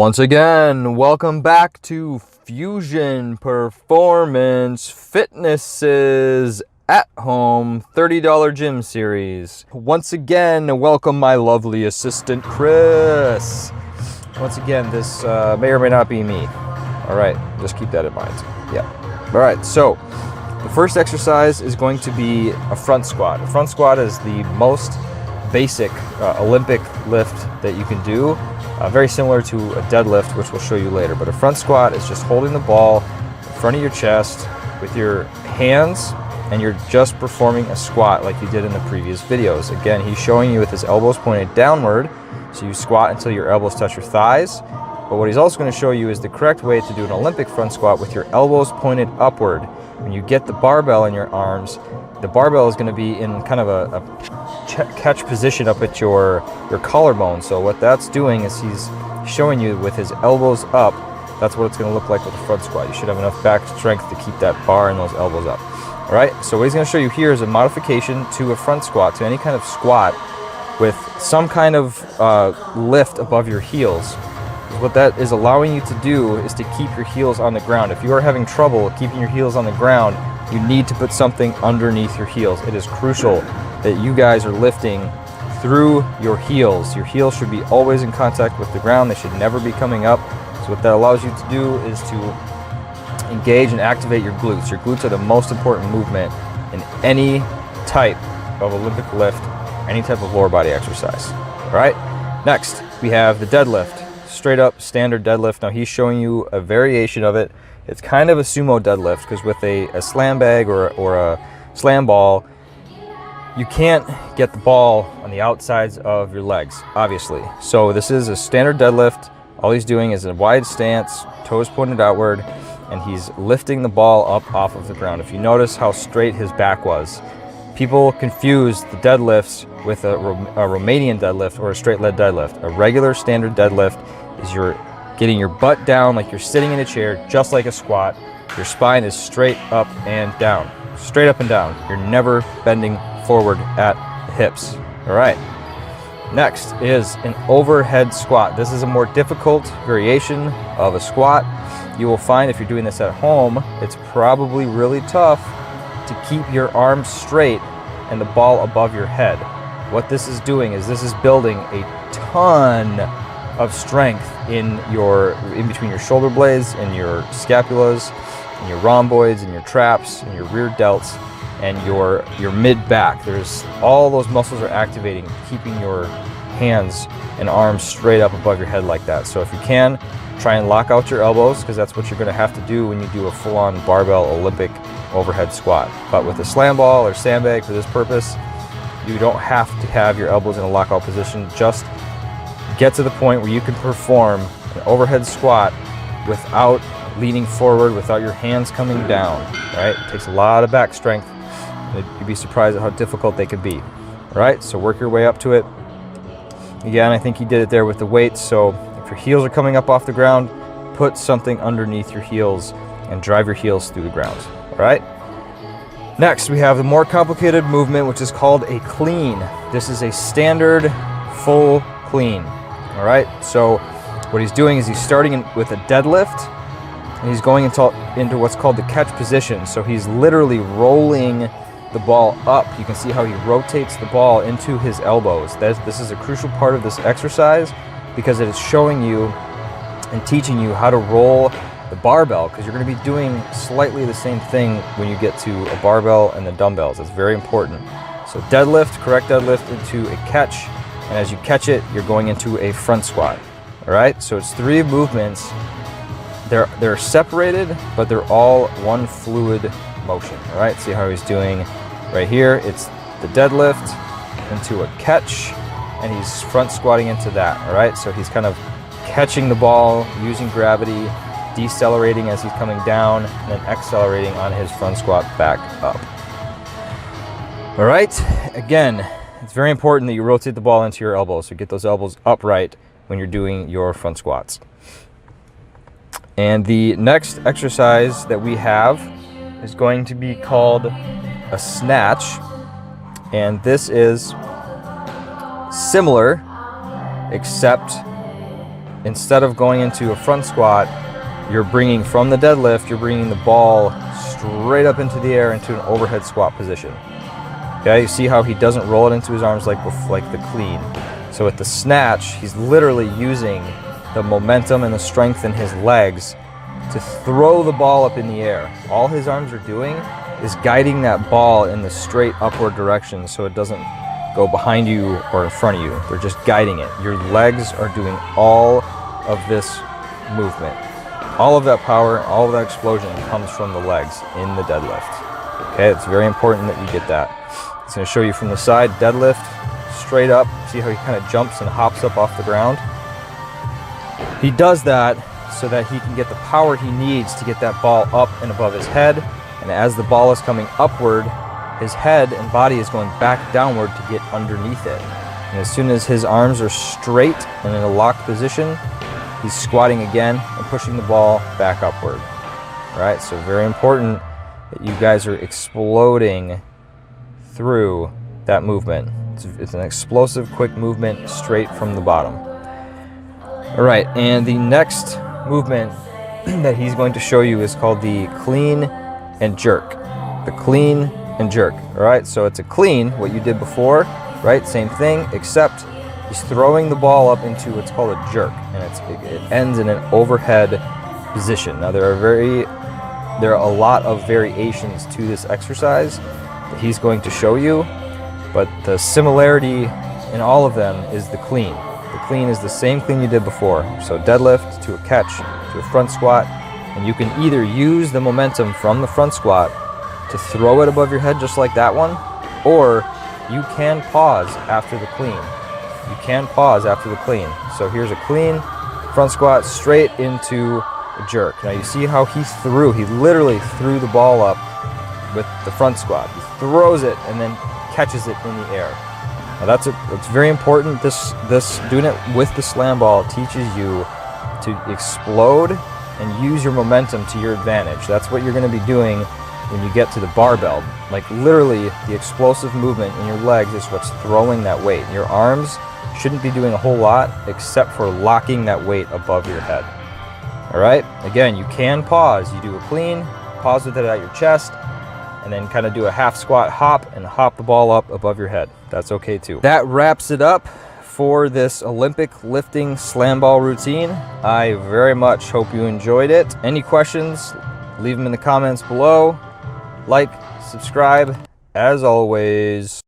Once again, welcome back to Fusion Performance Fitness's at home $30 gym series. Once again, welcome my lovely assistant, Chris. Once again, this may or may not be me. All right, just keep that in mind. Yeah. All right, so the first exercise is going to be a front squat. A front squat is the most basic Olympic lift that you can do. Very similar to a deadlift, which we'll show you later. But a front squat is just holding the ball in front of your chest with your hands, and you're just performing a squat like you did in the previous videos. Again, he's showing you with his elbows pointed downward, so you squat until your elbows touch your thighs. But what he's also going to show you is the correct way to do an Olympic front squat with your elbows pointed upward. When you get the barbell in your arms, the barbell is going to be in kind of a catch position up at your collarbone. So what that's doing is he's showing you with his elbows up, that's what it's going to look like with a front squat. You should have enough back strength to keep that bar and those elbows up. All right, so what he's going to show you here is a modification to a front squat, to any kind of squat with some kind of lift above your heels. What that is allowing you to do is to keep your heels on the ground. If you are having trouble keeping your heels on the ground, you need to put something underneath your heels. It is crucial that you guys are lifting through your heels. Your heels should be always in contact with the ground. They should never be coming up. So what that allows you to do is to engage and activate your glutes. Your glutes are the most important movement in any type of Olympic lift, any type of lower body exercise. All right, next we have the deadlift. Straight up standard deadlift. Now he's showing you a variation of it. It's kind of a sumo deadlift, because with a slam bag or a slam ball, you can't get the ball on the outsides of your legs, obviously. So this is a standard deadlift. All he's doing is a wide stance, toes pointed outward, and he's lifting the ball up off of the ground. If you notice how straight his back was, people confuse the deadlifts with a Romanian deadlift or a straight leg deadlift. A regular standard deadlift is you're getting your butt down like you're sitting in a chair, just like a squat. Your spine is straight up and down. Straight up and down. You're never bending forward at the hips. All right. Next is an overhead squat. This is a more difficult variation of a squat. You will find if you're doing this at home, it's probably really tough to keep your arms straight and the ball above your head. What this is doing is this is building a ton of strength in between your shoulder blades and your scapulas and your rhomboids and your traps and your rear delts and your mid back. There's all those muscles are activating, keeping your hands and arms straight up above your head like that. So if you can, try and lock out your elbows, because that's what you're going to have to do when you do a full-on barbell Olympic overhead squat. But with a slam ball or sandbag for this purpose, you don't have to have your elbows in a lockout position. Just get to the point where you can perform an overhead squat without leaning forward, without your hands coming down. Right? It takes a lot of back strength. You'd be surprised at how difficult they could be. All right, so work your way up to it. Again, I think he did it there with the weights. So if your heels are coming up off the ground, put something underneath your heels and drive your heels through the ground. All right. Next, we have the more complicated movement, which is called a clean. This is a standard full clean. All right. So what he's doing is he's starting with a deadlift, and he's going into what's called the catch position. So he's literally rolling the ball up. You can see how he rotates the ball into his elbows. This is a crucial part of this exercise, because it is showing you and teaching you how to roll the barbell, because you're going to be doing slightly the same thing when you get to a barbell and the dumbbells. It's very important. So deadlift, correct deadlift into a catch, and as you catch it, you're going into a front squat. All right, so it's 3 movements. They're separated, but they're all one fluid motion. All right, see how he's doing right here. It's the deadlift into a catch, and he's front squatting into that. All right, so he's kind of catching the ball using gravity, decelerating as he's coming down, and then accelerating on his front squat back up. All right, again, it's very important that you rotate the ball into your elbows, so get those elbows upright when you're doing your front squats. And the next exercise that we have is going to be called a snatch, and this is similar, except instead of going into a front squat, you're bringing from the deadlift, you're bringing the ball straight up into the air into an overhead squat position. Okay, you see how he doesn't roll it into his arms like the clean. So with the snatch, he's literally using the momentum and the strength in his legs to throw the ball up in the air. All his arms are doing is guiding that ball in the straight upward direction so it doesn't go behind you or in front of you. They're just guiding it. Your legs are doing all of this movement. All of that power, all of that explosion comes from the legs in the deadlift. Okay, it's very important that you get that. It's going to show you from the side, deadlift, straight up. See how he kind of jumps and hops up off the ground? He does that so that he can get the power he needs to get that ball up and above his head. And as the ball is coming upward, his head and body is going back downward to get underneath it. And as soon as his arms are straight and in a locked position, he's squatting again and pushing the ball back upward. All right, so very important that you guys are exploding through that movement. It's an explosive, quick movement straight from the bottom. All right, and the next movement that he's going to show you is called the clean and jerk. The clean and jerk. All right, so it's a clean, what you did before, right? Same thing, except he's throwing the ball up into what's called a jerk, and it ends in an overhead position. Now there are a lot of variations to this exercise that he's going to show you, but the similarity in all of them is the clean. The clean is the same clean you did before. So deadlift to a catch to a front squat, and you can either use the momentum from the front squat to throw it above your head just like that one, or you can pause after the clean. You can pause after the clean. So here's a clean, front squat straight into a jerk. Now you see how he literally threw the ball up with the front squat. He throws it and then catches it in the air. Now that's very important. This doing it with the slam ball teaches you to explode and use your momentum to your advantage. That's what you're going to be doing when you get to the barbell. Like literally the explosive movement in your legs is what's throwing that weight. Your arms shouldn't be doing a whole lot except for locking that weight above your head. All right, again, you can pause. You do a clean, pause with it at your chest, and then kind of do a half squat hop and hop the ball up above your head. That's okay too. That wraps it up for this Olympic lifting slam ball routine. I very much hope you enjoyed it. Any questions, leave them in the comments below. Like, subscribe, as always.